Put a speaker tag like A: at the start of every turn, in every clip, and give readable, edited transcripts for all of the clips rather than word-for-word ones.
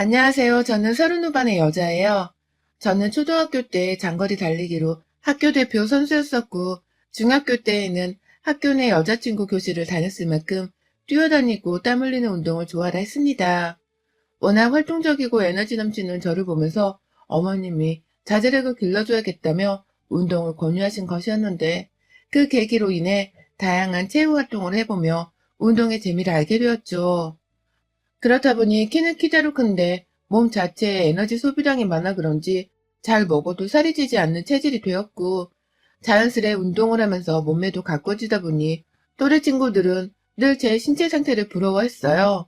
A: 안녕하세요. 저는 30후반의 여자예요. 저는 초등학교 때 장거리 달리기로 학교 대표 선수였었고, 중학교 때에는 학교 내 여자친구 교실을 다녔을 만큼 뛰어다니고 땀 흘리는 운동을 좋아라 했습니다. 워낙 활동적이고 에너지 넘치는 저를 보면서 어머님이 자제력을 길러줘야겠다며 운동을 권유하신 것이었는데, 그 계기로 인해 다양한 체육 활동을 해보며 운동의 재미를 알게 되었죠. 그렇다 보니 키는 키대로 큰데 몸 자체에 에너지 소비량이 많아 그런지 잘 먹어도 살이 찌지 않는 체질이 되었고, 자연스레 운동을 하면서 몸매도 가꿔지다 보니 또래 친구들은 늘 제 신체 상태를 부러워했어요.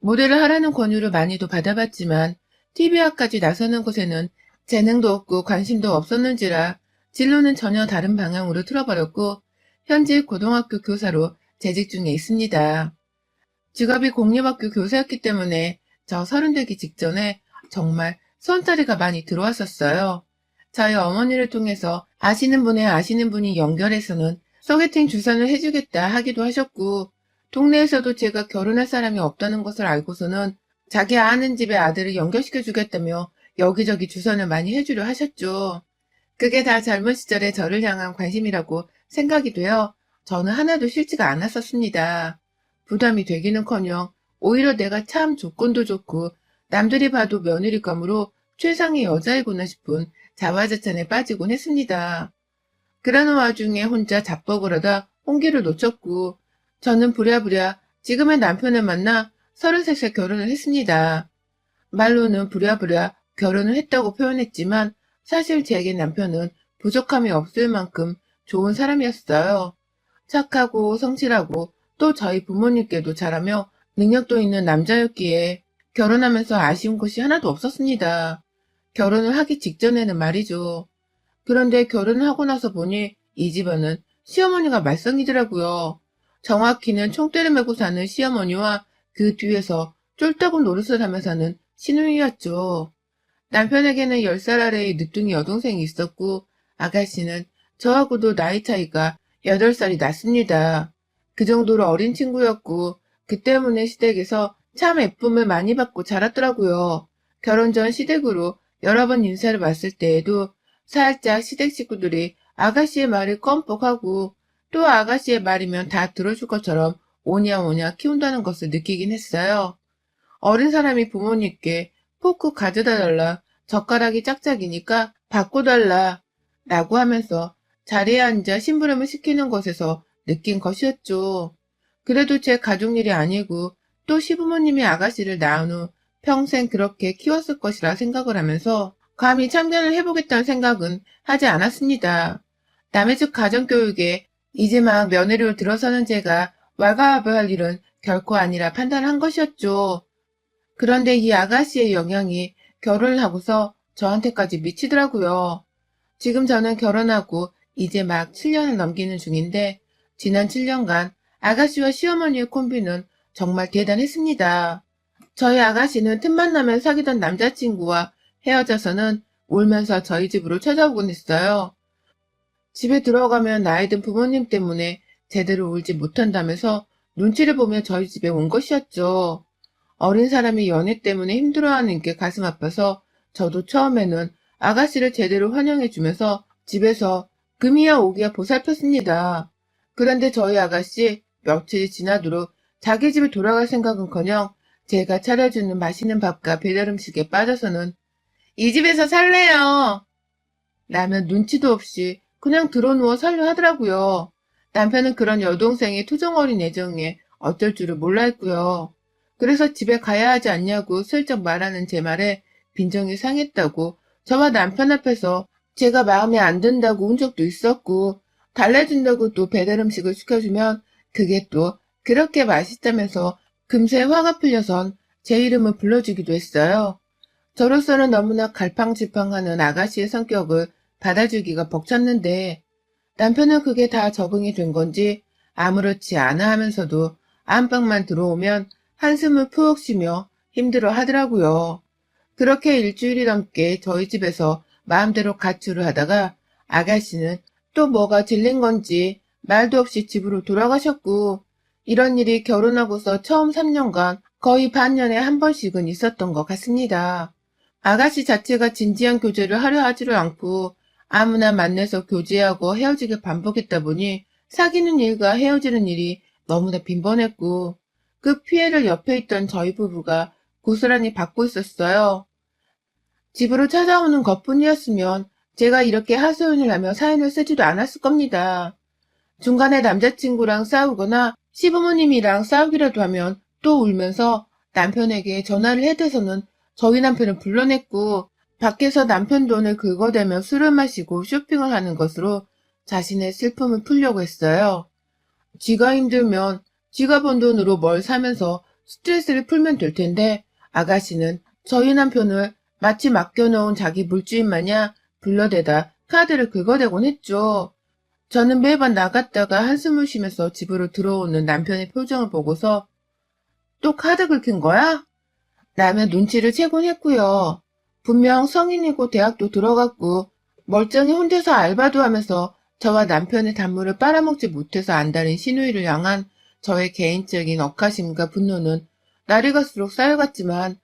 A: 모델을 하라는 권유를 많이도 받아봤지만 TV화까지 나서는 곳에는 재능도 없고 관심도 없었는지라 진로는 전혀 다른 방향으로 틀어버렸고, 현재 고등학교 교사로 재직 중에 있습니다. 직업이 공립학교 교사였기 때문에 저 30 되기 직전에 정말 수원자리가 많이 들어왔었어요. 저희 어머니를 통해서 아시는 분이 연결해서는 소개팅 주선을 해주겠다 하기도 하셨고, 동네에서도 제가 결혼할 사람이 없다는 것을 알고서는 자기 아는 집에 아들을 연결시켜 주겠다며 여기저기 주선을 많이 해주려 하셨죠. 그게 다 젊은 시절의 저를 향한 관심이라고 생각이 되어 저는 하나도 싫지가 않았었습니다. 부담이 되기는커녕 오히려 내가 참 조건도 좋고 남들이 봐도 며느리감으로 최상의 여자이구나 싶은 자화자찬에 빠지곤 했습니다. 그러는 와중에 혼자 자뻑을 하다 홍기를 놓쳤고, 저는 부랴부랴 지금의 남편을 만나 33살 결혼을 했습니다. 말로는 부랴부랴 결혼을 했다고 표현했지만 사실 제게 남편은 부족함이 없을 만큼 좋은 사람이었어요. 착하고 성실하고 또 저희 부모님께도 잘하며 능력도 있는 남자였기에 결혼하면서 아쉬운 것이 하나도 없었습니다. 결혼을 하기 직전에는 말이죠. 그런데 결혼을 하고 나서 보니 이 집안은 시어머니가 말썽이더라고요. 정확히는 총대를 메고 사는 시어머니와 그 뒤에서 쫄따구 노릇을 하며 사는 시누이였죠. 남편에게는 10살 아래의 늦둥이 여동생이 있었고, 아가씨는 저하고도 나이 차이가 8살이 났습니다. 그 정도로 어린 친구였고, 그 때문에 시댁에서 참 예쁨을 많이 받고 자랐더라고요. 결혼 전 시댁으로 여러 번 인사를 왔을 때에도 살짝 시댁 식구들이 아가씨의 말을 껌뻑하고, 또 아가씨의 말이면 다 들어줄 것처럼 오냐오냐 키운다는 것을 느끼긴 했어요. 어린 사람이 부모님께 포크 가져다 달라, 젓가락이 짝짝이니까 바꿔달라 라고 하면서 자리에 앉아 심부름을 시키는 것에서 느낀 것이었죠. 그래도 제 가족일이 아니고 또 시부모님이 아가씨를 낳은 후 평생 그렇게 키웠을 것이라 생각을 하면서 감히 참견을 해보겠다는 생각은 하지 않았습니다. 남의 집 가정교육에 이제 막 며느리로 들어서는 제가 왈가왈부할 일은 결코 아니라 판단한 것이었죠. 그런데 이 아가씨의 영향이 결혼을 하고서 저한테까지 미치더라고요. 지금 저는 결혼하고 이제 막 7년을 넘기는 중인데, 지난 7년간 아가씨와 시어머니의 콤비는 정말 대단했습니다. 저희 아가씨는 틈만 나면 사귀던 남자친구와 헤어져서는 울면서 저희 집으로 찾아오곤 했어요. 집에 들어가면 나이 든 부모님 때문에 제대로 울지 못한다면서 눈치를 보며 저희 집에 온 것이었죠. 어린 사람이 연애 때문에 힘들어하는 게 가슴 아파서 저도 처음에는 아가씨를 제대로 환영해주면서 집에서 금이야 오기야 보살폈습니다. 그런데 저희 아가씨 며칠이 지나도록 자기 집에 돌아갈 생각은커녕 제가 차려주는 맛있는 밥과 배달 음식에 빠져서는 이 집에서 살래요 라면 눈치도 없이 그냥 들어누워 살려 하더라고요. 남편은 그런 여동생의 투정어린 애정에 어쩔 줄을 몰라 했고요. 그래서 집에 가야 하지 않냐고 슬쩍 말하는 제 말에 빈정이 상했다고 저와 남편 앞에서 제가 마음에 안 든다고 운 적도 있었고, 달래준다고 또 배달 음식을 시켜주면 그게 또 그렇게 맛있다면서 금세 화가 풀려선 제 이름을 불러주기도 했어요. 저로서는 너무나 갈팡질팡하는 아가씨의 성격을 받아주기가 벅찼는데, 남편은 그게 다 적응이 된 건지 아무렇지 않아 하면서도 안방만 들어오면 한숨을 푹 쉬며 힘들어 하더라고요. 그렇게 일주일이 넘게 저희 집에서 마음대로 가출을 하다가 아가씨는 또 뭐가 질린 건지 말도 없이 집으로 돌아가셨고, 이런 일이 결혼하고서 처음 3년간 거의 반년에 한 번씩은 있었던 것 같습니다. 아가씨 자체가 진지한 교제를 하려 하지를 않고 아무나 만나서 교제하고 헤어지길 반복했다 보니 사귀는 일과 헤어지는 일이 너무나 빈번했고 그 피해를 옆에 있던 저희 부부가 고스란히 받고 있었어요. 집으로 찾아오는 것뿐이었으면 제가 이렇게 하소연을 하며 사연을 쓰지도 않았을 겁니다. 중간에 남자친구랑 싸우거나 시부모님이랑 싸우기라도 하면 또 울면서 남편에게 전화를 해대서는 저희 남편을 불러냈고 밖에서 남편 돈을 긁어대며 술을 마시고 쇼핑을 하는 것으로 자신의 슬픔을 풀려고 했어요. 지가 힘들면 지가 번 돈으로 뭘 사면서 스트레스를 풀면 될 텐데 아가씨는 저희 남편을 마치 맡겨놓은 자기 물주인 마냥 불러대다 카드를 긁어대곤 했죠. 저는 매번 나갔다가 한숨을 쉬면서 집으로 들어오는 남편의 표정을 보고서 또 카드 긁힌 거야? 라며 눈치를 채곤 했고요. 분명 성인이고 대학도 들어갔고 멀쩡히 혼자서 알바도 하면서 저와 남편의 단물을 빨아먹지 못해서 안달인 시누이를 향한 저의 개인적인 억하심과 분노는 날이 갈수록 쌓여갔지만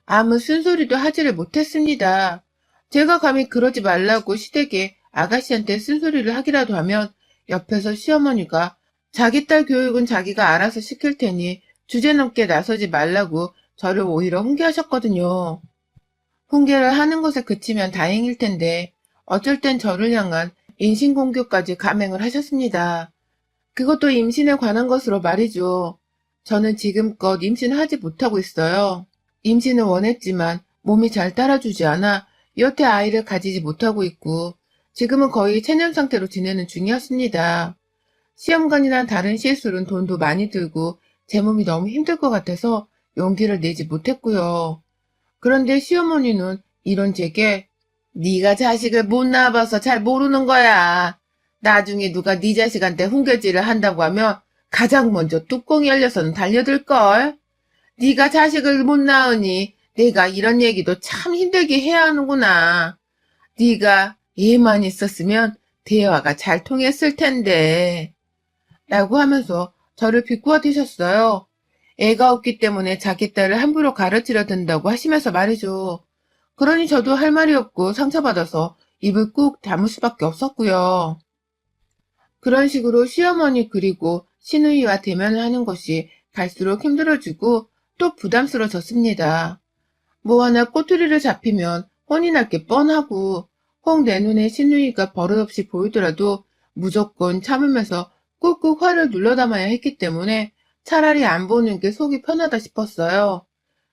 A: 아무 쓴소리도 하지를 못했습니다. 제가 감히 그러지 말라고 시댁에 아가씨한테 쓴소리를 하기라도 하면 옆에서 시어머니가 자기 딸 교육은 자기가 알아서 시킬 테니 주제넘게 나서지 말라고 저를 오히려 훈계하셨거든요. 훈계를 하는 것에 그치면 다행일 텐데 어쩔 땐 저를 향한 인신공격까지 감행을 하셨습니다. 그것도 임신에 관한 것으로 말이죠. 저는 지금껏 임신하지 못하고 있어요. 임신을 원했지만 몸이 잘 따라주지 않아 여태 아이를 가지지 못하고 있고 지금은 거의 체념 상태로 지내는 중이었습니다. 시험관이나 다른 시술은 돈도 많이 들고 제 몸이 너무 힘들 것 같아서 용기를 내지 못했고요. 그런데 시어머니는 이런 제게 네가 자식을 못 낳아봐서 잘 모르는 거야. 나중에 누가 네 자식한테 훈계질을 한다고 하면 가장 먼저 뚜껑이 열려서는 달려들걸. 네가 자식을 못 낳으니 내가 이런 얘기도 참 힘들게 해야 하는구나. 네가 애만 있었으면 대화가 잘 통했을 텐데. 라고 하면서 저를 비꼬아대셨어요. 애가 없기 때문에 자기 딸을 함부로 가르치려 든다고 하시면서 말이죠. 그러니 저도 할 말이 없고 상처받아서 입을 꾹 다물 수밖에 없었고요. 그런 식으로 시어머니 그리고 시누이와 대면을 하는 것이 갈수록 힘들어지고 또 부담스러워졌습니다. 뭐 하나 꼬투리를 잡히면 혼이 날 게 뻔하고 혹 내 눈에 시누이가 버릇없이 보이더라도 무조건 참으면서 꾹꾹 화를 눌러 담아야 했기 때문에 차라리 안 보는 게 속이 편하다 싶었어요.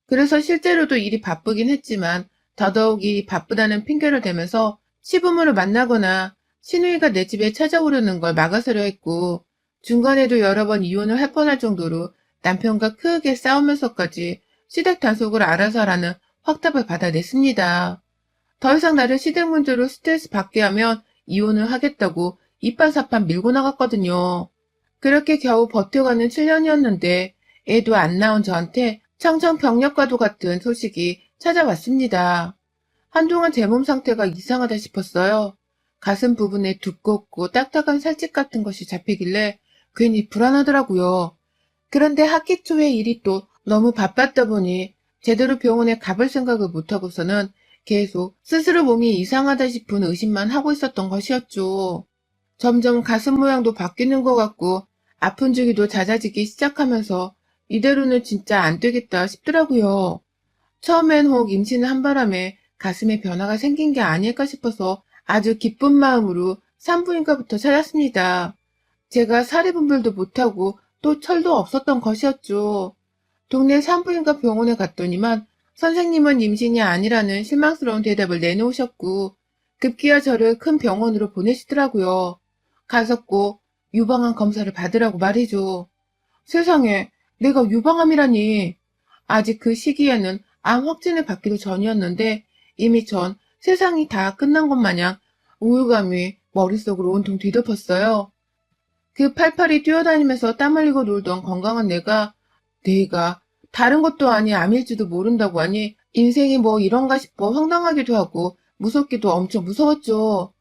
A: 그래서 실제로도 일이 바쁘긴 했지만 더더욱이 바쁘다는 핑계를 대면서 시부모를 만나거나 시누이가 내 집에 찾아오려는 걸 막아서려 했고 중간에도 여러 번 이혼을 할 뻔할 정도로 남편과 크게 싸우면서까지 시댁 단속을 알아서 하라는 확답을 받아냈습니다. 더 이상 나를 시댁 문제로 스트레스 받게 하면 이혼을 하겠다고 이판사판 밀고 나갔거든요. 그렇게 겨우 버텨가는 7년이었는데 애도 안 낳은 저한테 청천벽력과도 같은 소식이 찾아왔습니다. 한동안 제 몸 상태가 이상하다 싶었어요. 가슴 부분에 두껍고 딱딱한 살집 같은 것이 잡히길래 괜히 불안하더라고요. 그런데 학기 초에 일이 또 너무 바빴다 보니 제대로 병원에 가볼 생각을 못하고서는 계속 스스로 몸이 이상하다 싶은 의심만 하고 있었던 것이었죠. 점점 가슴 모양도 바뀌는 것 같고 아픈 주기도 잦아지기 시작하면서 이대로는 진짜 안 되겠다 싶더라고요. 처음엔 혹 임신을 한 바람에 가슴에 변화가 생긴 게 아닐까 싶어서 아주 기쁜 마음으로 산부인과부터 찾았습니다. 제가 사리분별도 못하고 또 철도 없었던 것이었죠. 동네 산부인과 병원에 갔더니만 선생님은 임신이 아니라는 실망스러운 대답을 내놓으셨고 급기야 저를 큰 병원으로 보내시더라고요. 가서 꼭 유방암 검사를 받으라고 말이죠. 세상에 내가 유방암이라니. 아직 그 시기에는 암 확진을 받기도 전이었는데 이미 전 세상이 다 끝난 것 마냥 우울감이 머릿속으로 온통 뒤덮었어요. 그 팔팔이 뛰어다니면서 땀 흘리고 놀던 건강한 내가 다른 것도 아니 암일지도 모른다고 하니 인생이 뭐 이런가 싶어 황당하기도 하고 무섭기도 엄청 무서웠죠.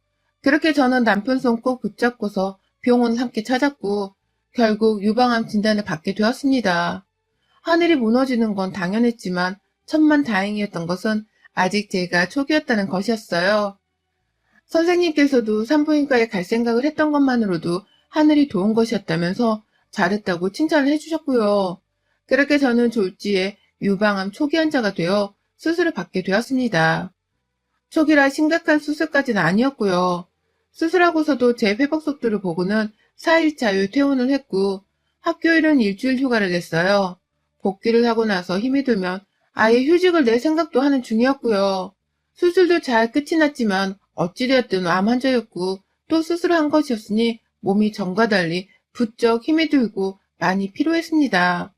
A: 그렇게 저는 남편 손 꼭 붙잡고서 병원을 함께 찾았고 결국 유방암 진단을 받게 되었습니다. 하늘이 무너지는 건 당연했지만 천만 다행이었던 것은 아직 제가 초기였다는 것이었어요. 선생님께서도 산부인과에 갈 생각을 했던 것만으로도 하늘이 도운 것이었다면서 잘했다고 칭찬을 해주셨고요. 그렇게 저는 졸지에 유방암 초기 환자가 되어 수술을 받게 되었습니다. 초기라 심각한 수술까지는 아니었고요. 수술하고서도 제 회복 속도를 보고는 4일 자유 퇴원을 했고 학교일은 일주일 휴가를 냈어요. 복귀를 하고 나서 힘이 들면 아예 휴직을 낼 생각도 하는 중이었고요. 수술도 잘 끝이 났지만 어찌되었든 암 환자였고 또 수술을 한 것이었으니 몸이 전과 달리 부쩍 힘이 들고 많이 피로했습니다.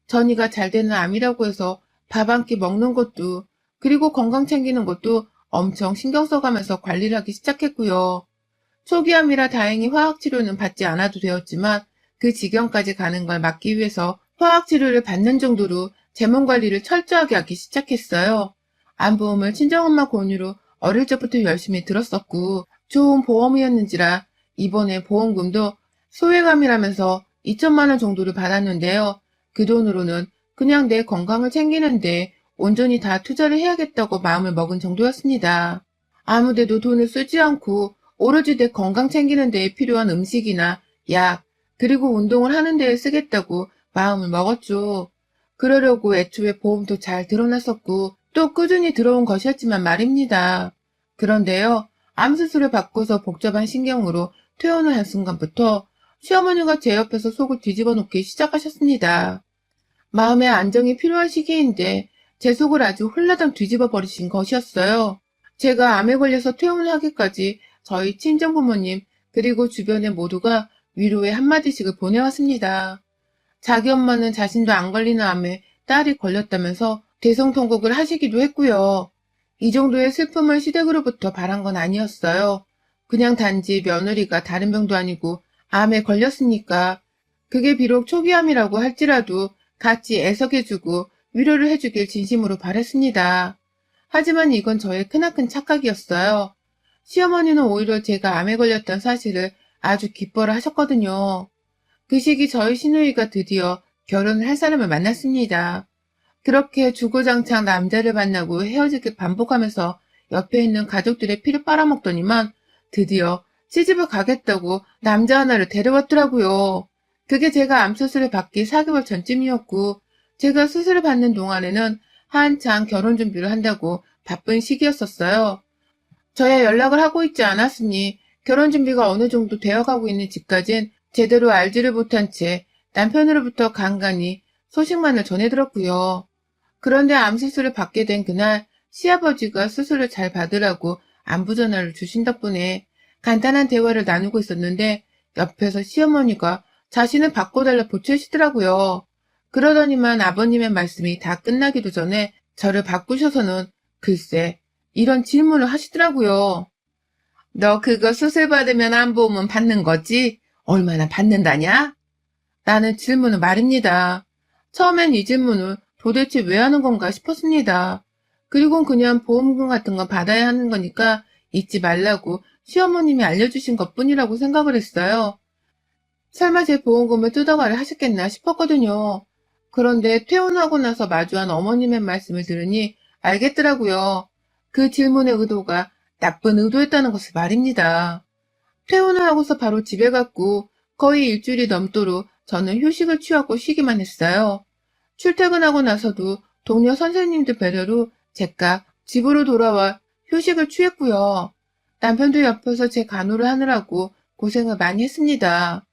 A: 전이가 잘 되는 암이라고 해서 밥 한 끼 먹는 것도 그리고 건강 챙기는 것도 엄청 신경 써가면서 관리를 하기 시작했고요. 초기암이라 다행히 화학치료는 받지 않아도 되었지만 그 지경까지 가는 걸 막기 위해서 화학치료를 받는 정도로 제 몸 관리를 철저하게 하기 시작했어요. 암보험을 친정엄마 권유로 어릴 적부터 열심히 들었었고 좋은 보험이었는지라 이번에 보험금도 소외감이라면서 2천만 원 정도를 받았는데요. 그 돈으로는 그냥 내 건강을 챙기는데 온전히 다 투자를 해야겠다고 마음을 먹은 정도였습니다. 아무데도 돈을 쓰지 않고 오로지 내 건강 챙기는 데에 필요한 음식이나 약, 그리고 운동을 하는 데에 쓰겠다고 마음을 먹었죠. 그러려고 애초에 보험도 잘 들어놨었고 또 꾸준히 들어온 것이었지만 말입니다. 그런데요, 암 수술을 받고서 복잡한 신경으로 퇴원을 한 순간부터 시어머니가 제 옆에서 속을 뒤집어 놓기 시작하셨습니다. 마음의 안정이 필요한 시기인데 제 속을 아주 홀라당 뒤집어 버리신 것이었어요. 제가 암에 걸려서 퇴원을 하기까지 저희 친정부모님 그리고 주변의 모두가 위로의 한마디씩을 보내왔습니다. 자기 엄마는 자신도 안 걸리는 암에 딸이 걸렸다면서 대성통곡을 하시기도 했고요. 이 정도의 슬픔을 시댁으로부터 바란 건 아니었어요. 그냥 단지 며느리가 다른 병도 아니고 암에 걸렸으니까 그게 비록 초기암이라고 할지라도 같이 애석해주고 위로를 해주길 진심으로 바랬습니다. 하지만 이건 저의 크나큰 착각이었어요. 시어머니는 오히려 제가 암에 걸렸던 사실을 아주 기뻐라 하셨거든요. 그 시기 저희 시누이가 드디어 결혼을 할 사람을 만났습니다. 그렇게 주구장창 남자를 만나고 헤어지길 반복하면서 옆에 있는 가족들의 피를 빨아먹더니만 드디어 시집을 가겠다고 남자 하나를 데려왔더라고요. 그게 제가 암 수술을 받기 4개월 전쯤이었고 제가 수술을 받는 동안에는 한창 결혼 준비를 한다고 바쁜 시기였었어요. 저야 연락을 하고 있지 않았으니 결혼 준비가 어느 정도 되어가고 있는 집까진 제대로 알지를 못한 채 남편으로부터 간간히 소식만을 전해들었고요. 그런데 암 수술을 받게 된 그날 시아버지가 수술을 잘 받으라고 안부 전화를 주신 덕분에 간단한 대화를 나누고 있었는데 옆에서 시어머니가 자신을 바꿔달라 보채시더라고요. 그러더니만 아버님의 말씀이 다 끝나기도 전에 저를 바꾸셔서는 글쎄 이런 질문을 하시더라고요. 너 그거 수술 받으면 암보험은 받는 거지? 얼마나 받는다냐? 라는 질문을 말입니다. 처음엔 이 질문을 도대체 왜 하는 건가 싶었습니다. 그리고 그냥 보험금 같은 거 받아야 하는 거니까 잊지 말라고 시어머님이 알려주신 것뿐이라고 생각을 했어요. 설마 제 보험금을 뜯어가려 하셨겠나 싶었거든요. 그런데 퇴원하고 나서 마주한 어머님의 말씀을 들으니 알겠더라고요. 그 질문의 의도가 나쁜 의도였다는 것을 말입니다. 퇴원을 하고서 바로 집에 갔고 거의 일주일이 넘도록 저는 휴식을 취하고 쉬기만 했어요. 출퇴근하고 나서도 동료 선생님들 배려로 제가 집으로 돌아와 휴식을 취했고요. 남편도 옆에서 제 간호를 하느라고 고생을 많이 했습니다.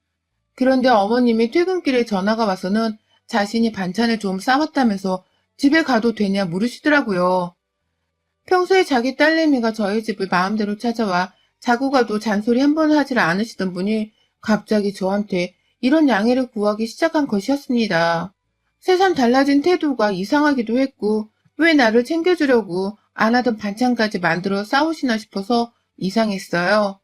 A: 그런데 어머님이 퇴근길에 전화가 와서는 자신이 반찬을 좀 싸왔다면서 집에 가도 되냐 물으시더라고요. 평소에 자기 딸내미가 저희 집을 마음대로 찾아와 자고 가도 잔소리 한 번 하질 않으시던 분이 갑자기 저한테 이런 양해를 구하기 시작한 것이었습니다. 새삼 달라진 태도가 이상하기도 했고 왜 나를 챙겨주려고 안 하던 반찬까지 만들어 싸우시나 싶어서 이상했어요.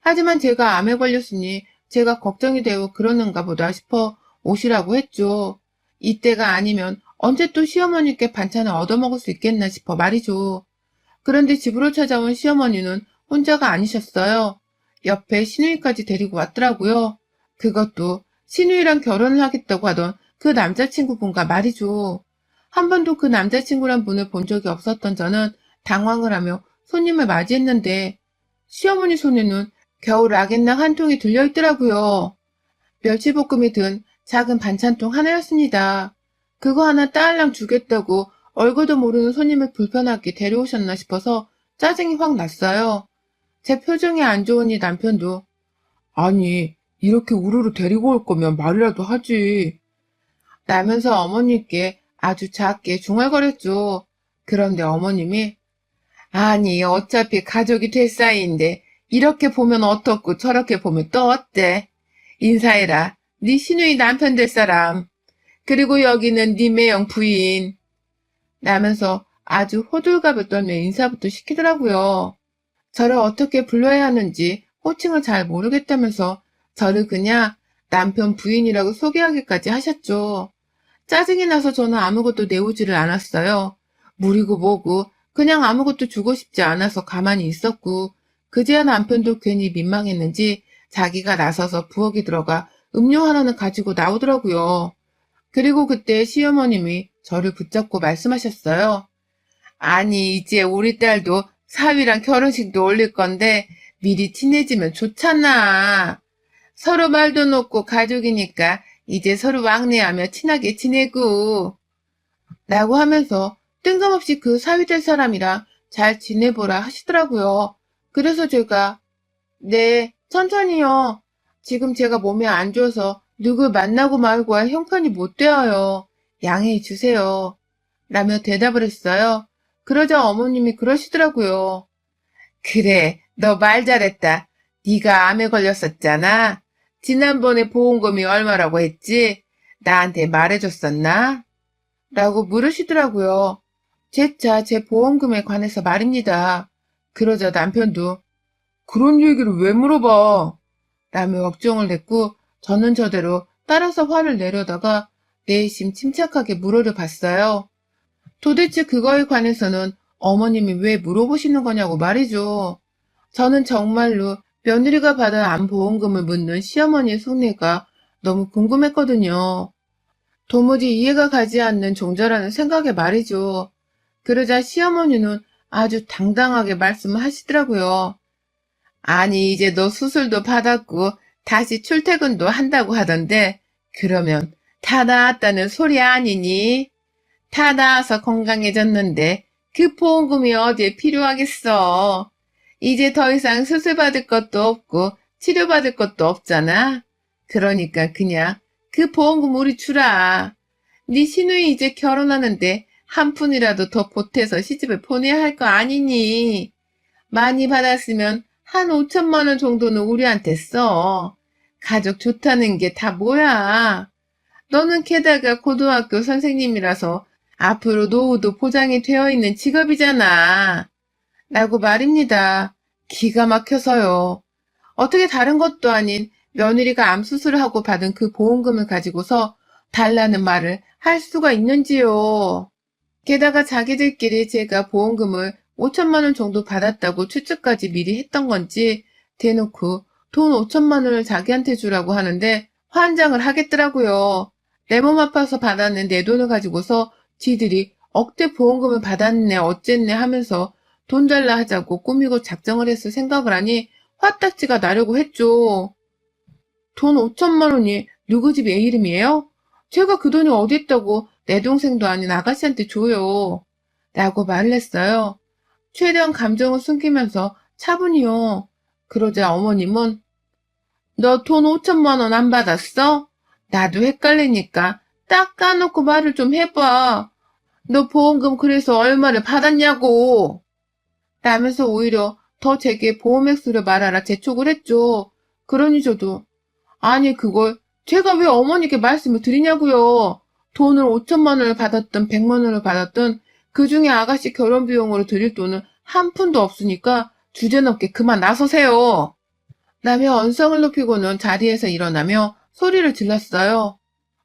A: 하지만 제가 암에 걸렸으니 제가 걱정이 되어 그러는가 보다 싶어 오시라고 했죠. 이때가 아니면 언제 또 시어머니께 반찬을 얻어먹을 수 있겠나 싶어 말이죠. 그런데 집으로 찾아온 시어머니는 혼자가 아니셨어요. 옆에 시누이까지 데리고 왔더라고요. 그것도 시누이랑 결혼을 하겠다고 하던 그 남자친구분과 말이죠. 한 번도 그 남자친구란 분을 본 적이 없었던 저는 당황을 하며 손님을 맞이했는데 시어머니 손에는 겨우 락앤락 한 통이 들려있더라고요. 멸치볶음이 든 작은 반찬통 하나였습니다. 그거 하나 딸랑 주겠다고 얼굴도 모르는 손님을 불편하게 데려오셨나 싶어서 짜증이 확 났어요. 제 표정이 안 좋으니 남편도 아니 이렇게 우르르 데리고 올 거면 말이라도 하지. 라면서 어머님께 아주 작게 중얼거렸죠. 그런데 어머님이 아니 어차피 가족이 될 사이인데 이렇게 보면 어떻고 저렇게 보면 또 어때? 인사해라. 네 시누이 남편 될 사람. 그리고 여기는 네 매형 부인. 라면서 아주 호들갑을 떨며 인사부터 시키더라고요. 저를 어떻게 불러야 하는지 호칭을 잘 모르겠다면서 저를 그냥 남편 부인이라고 소개하기까지 하셨죠. 짜증이 나서 저는 아무것도 내오지를 않았어요. 무리고 뭐고 그냥 아무것도 주고 싶지 않아서 가만히 있었고 그제야 남편도 괜히 민망했는지 자기가 나서서 부엌에 들어가 음료 하나는 가지고 나오더라고요. 그리고 그때 시어머님이 저를 붙잡고 말씀하셨어요. 아니 이제 우리 딸도 사위랑 결혼식도 올릴 건데 미리 친해지면 좋잖아. 서로 말도 놓고 가족이니까 이제 서로 왕래하며 친하게 지내고 라고 하면서 뜬금없이 그 사위 될 사람이랑 잘 지내보라 하시더라고요. 그래서 제가 네, 천천히요. 지금 제가 몸이 안 좋아서 누굴 만나고 말고 할 형편이 못 되어요. 양해해 주세요. 라며 대답을 했어요. 그러자 어머님이 그러시더라고요. 그래, 너 말 잘했다. 네가 암에 걸렸었잖아. 지난번에 보험금이 얼마라고 했지? 나한테 말해줬었나? 라고 물으시더라고요. 재차 제 보험금에 관해서 말입니다. 그러자 남편도 그런 얘기를 왜 물어봐? 라며 걱정을 냈고 저는 저대로 따라서 화를 내려다가 내심 침착하게 물어를 봤어요. 도대체 그거에 관해서는 어머님이 왜 물어보시는 거냐고 말이죠. 저는 정말로 며느리가 받은 암보험금을 묻는 시어머니의 속내가 너무 궁금했거든요. 도무지 이해가 가지 않는 종자라는 생각에 말이죠. 그러자 시어머니는 아주 당당하게 말씀을 하시더라고요. 아니 이제 너 수술도 받았고 다시 출퇴근도 한다고 하던데 그러면 다 나았다는 소리 아니니? 다 나아서 건강해졌는데 그 보험금이 어디에 필요하겠어. 이제 더 이상 수술 받을 것도 없고 치료 받을 것도 없잖아. 그러니까 그냥 그 보험금 우리 주라. 네 시누이 이제 결혼하는데 한 푼이라도 더 보태서 시집을 보내야 할 거 아니니. 많이 받았으면 한 5천만 원 정도는 우리한테 써. 가족 좋다는 게 다 뭐야. 너는 게다가 고등학교 선생님이라서 앞으로 노후도 보장이 되어 있는 직업이잖아. 라고 말입니다. 기가 막혀서요. 어떻게 다른 것도 아닌 며느리가 암 수술을 하고 받은 그 보험금을 가지고서 달라는 말을 할 수가 있는지요. 게다가 자기들끼리 제가 보험금을 5천만 원 정도 받았다고 추측까지 미리 했던 건지 대놓고 돈 5천만 원을 자기한테 주라고 하는데 환장을 하겠더라고요. 내 몸 아파서 받았는 내 돈을 가지고서 지들이 억대 보험금을 받았네 어쨌네 하면서 돈 달라 하자고 꾸미고 작정을 했을 생각을 하니 화딱지가 나려고 했죠. 돈 5천만 원이 누구 집 애 이름이에요? 제가 그 돈이 어디 있다고 내 동생도 아닌 아가씨한테 줘요. 라고 말을 했어요. 최대한 감정을 숨기면서 차분히요. 그러자 어머님은 너 돈 5천만 원 안 받았어? 나도 헷갈리니까 딱 까놓고 말을 좀 해봐. 너 보험금 그래서 얼마를 받았냐고. 라면서 오히려 더 제게 보험 액수를 말하라 재촉을 했죠. 그러니 저도 아니 그걸 제가 왜 어머니께 말씀을 드리냐고요. 돈을 5천만 원을 받았든 100만 원을 받았든 그중에 아가씨 결혼 비용으로 드릴 돈은 한 푼도 없으니까 주제넘게 그만 나서세요. 라며 언성을 높이고는 자리에서 일어나며 소리를 질렀어요.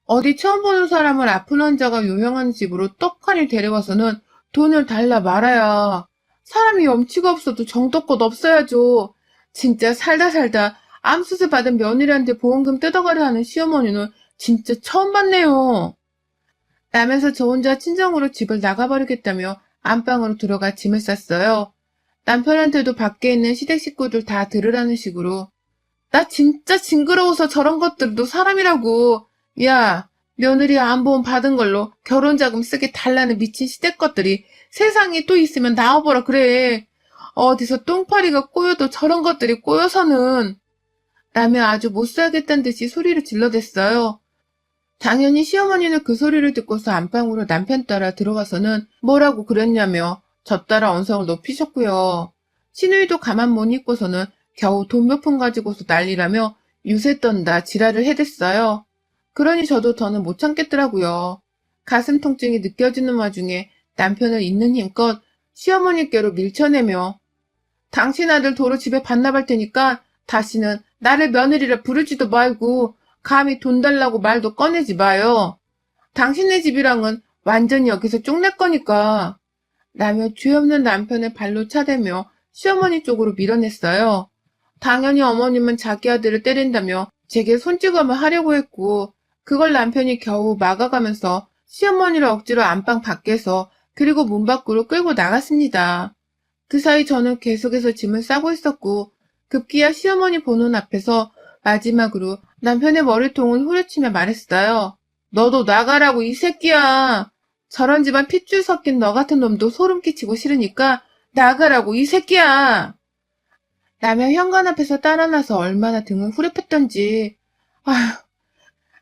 A: 어디 처음 보는 사람을 아픈 환자가 요양하는 집으로 떡하니 데려와서는 돈을 달라 말아야. 사람이 염치가 없어도 정도껏 없어야죠. 진짜 살다 암수술 받은 며느리한테 보험금 뜯어가려 하는 시어머니는 진짜 처음 봤네요. 라면서 저 혼자 친정으로 집을 나가버리겠다며 안방으로 들어가 짐을 쌌어요. 남편한테도 밖에 있는 시댁 식구들 다 들으라는 식으로 나 진짜 징그러워서 저런 것들도 사람이라고. 야, 며느리 안보험 받은 걸로 결혼자금 쓰게 달라는 미친 시댁 것들이 세상에 또 있으면 나와보라 그래. 어디서 똥파리가 꼬여도 저런 것들이 꼬여서는. 라며 아주 못 살겠다는 듯이 소리를 질러댔어요. 당연히 시어머니는 그 소리를 듣고서 안방으로 남편 따라 들어와서는 뭐라고 그랬냐며 저 따라 언성을 높이셨고요. 시누이도 가만 못 있고서는 겨우 돈 몇 푼 가지고서 난리라며 유세 떤다 지랄을 해댔어요. 그러니 저도 더는 못 참겠더라고요. 가슴 통증이 느껴지는 와중에 남편을 있는 힘껏 시어머니께로 밀쳐내며 당신 아들 도로 집에 반납할 테니까 다시는 나를 며느리라 부르지도 말고 감히 돈 달라고 말도 꺼내지 마요. 당신네 집이랑은 완전히 여기서 쪽낼 거니까. 라며 죄 없는 남편을 발로 차대며 시어머니 쪽으로 밀어냈어요. 당연히 어머님은 자기 아들을 때린다며 제게 손찌검을 하려고 했고 그걸 남편이 겨우 막아가면서 시어머니를 억지로 안방 밖에서 그리고 문 밖으로 끌고 나갔습니다. 그 사이 저는 계속해서 짐을 싸고 있었고 급기야 시어머니 보는 앞에서 마지막으로 남편의 머리통을 후려치며 말했어요. 너도 나가라고 이 새끼야. 저런 집안 핏줄 섞인 너 같은 놈도 소름 끼치고 싫으니까 나가라고 이 새끼야. 라며 현관 앞에서 따라나서 얼마나 등을 후려팼던지. 아휴,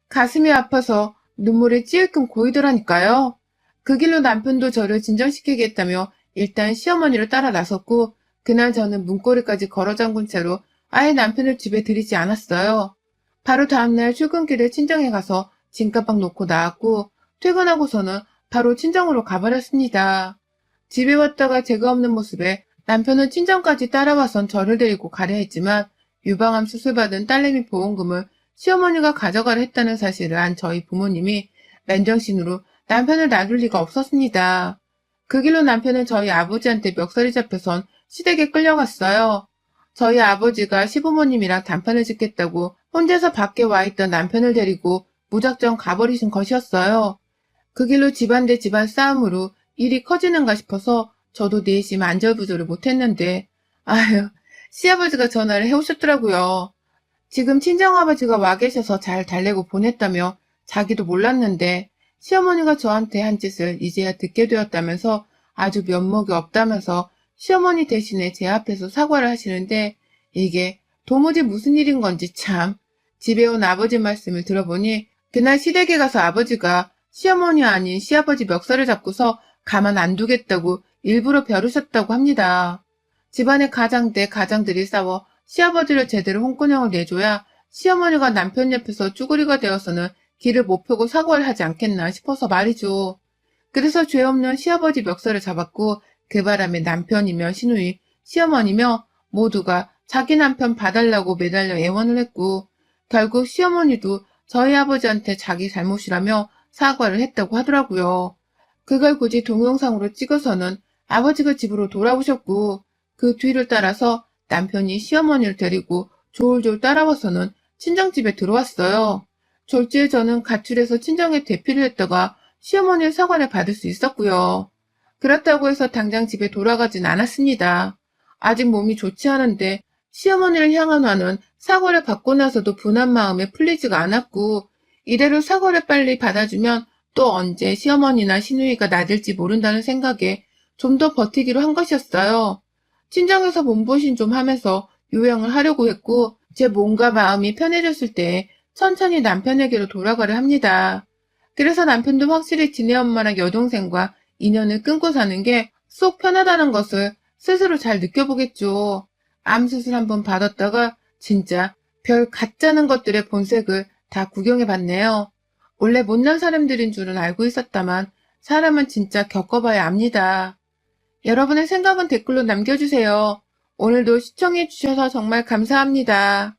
A: 가슴이 아파서 눈물이 찔끔 고이더라니까요. 그 길로 남편도 저를 진정시키겠다며 일단 시어머니를 따라 나섰고 그날 저는 문고리까지 걸어 잠근 채로 아예 남편을 집에 들이지 않았어요. 바로 다음날 출근길에 친정에 가서 짐가방 놓고 나왔고 퇴근하고서는 바로 친정으로 가버렸습니다. 집에 왔다가 제가 없는 모습에 남편은 친정까지 따라와선 저를 데리고 가려 했지만 유방암 수술받은 딸내미 보험금을 시어머니가 가져가려 했다는 사실을 안 저희 부모님이 맨정신으로 남편을 놔둘 리가 없었습니다. 그 길로 남편은 저희 아버지한테 멱살이 잡혀선 시댁에 끌려갔어요. 저희 아버지가 시부모님이랑 단판을 짓겠다고 혼자서 밖에 와 있던 남편을 데리고 무작정 가버리신 것이었어요. 그 길로 집안 대 집안 싸움으로 일이 커지는가 싶어서 저도 내심 안절부절을 못했는데 아휴 시아버지가 전화를 해오셨더라고요. 지금 친정아버지가 와 계셔서 잘 달래고 보냈다며 자기도 몰랐는데 시어머니가 저한테 한 짓을 이제야 듣게 되었다면서 아주 면목이 없다면서 시어머니 대신에 제 앞에서 사과를 하시는데 이게 도무지 무슨 일인 건지 참. 집에 온 아버지 말씀을 들어보니 그날 시댁에 가서 아버지가 시어머니 아닌 시아버지 멱살을 잡고서 가만 안 두겠다고 일부러 벼르셨다고 합니다. 집안의 가장 대 가장들이 싸워 시아버지를 제대로 홍군형을 내줘야 시어머니가 남편 옆에서 쭈구리가 되어서는 길을 못 펴고 사과를 하지 않겠나 싶어서 말이죠. 그래서 죄 없는 시아버지 멱살을 잡았고 그 바람에 남편이며 시누이, 시어머니며 모두가 자기 남편 봐달라고 매달려 애원을 했고 결국 시어머니도 저희 아버지한테 자기 잘못이라며 사과를 했다고 하더라고요. 그걸 굳이 동영상으로 찍어서는 아버지가 집으로 돌아오셨고 그 뒤를 따라서 남편이 시어머니를 데리고 졸졸 따라와서는 친정집에 들어왔어요. 졸지에 저는 가출해서 친정에 대피를 했다가 시어머니의 사과를 받을 수 있었고요. 그렇다고 해서 당장 집에 돌아가진 않았습니다. 아직 몸이 좋지 않은데 시어머니를 향한 화는 사과를 받고 나서도 분한 마음에 풀리지가 않았고 이대로 사과를 빨리 받아주면 또 언제 시어머니나 시누이가 나댈지 모른다는 생각에 좀 더 버티기로 한 것이었어요. 친정에서 몸보신 좀 하면서 요양을 하려고 했고 제 몸과 마음이 편해졌을 때 천천히 남편에게로 돌아가려 합니다. 그래서 남편도 확실히 지네 엄마랑 여동생과 인연을 끊고 사는 게 속 편하다는 것을 스스로 잘 느껴보겠죠. 암 수술 한번 받았다가 진짜 별 가짜는 것들의 본색을 다 구경해봤네요. 원래 못난 사람들인 줄은 알고 있었다만 사람은 진짜 겪어봐야 압니다. 여러분의 생각은 댓글로 남겨주세요. 오늘도 시청해주셔서 정말 감사합니다.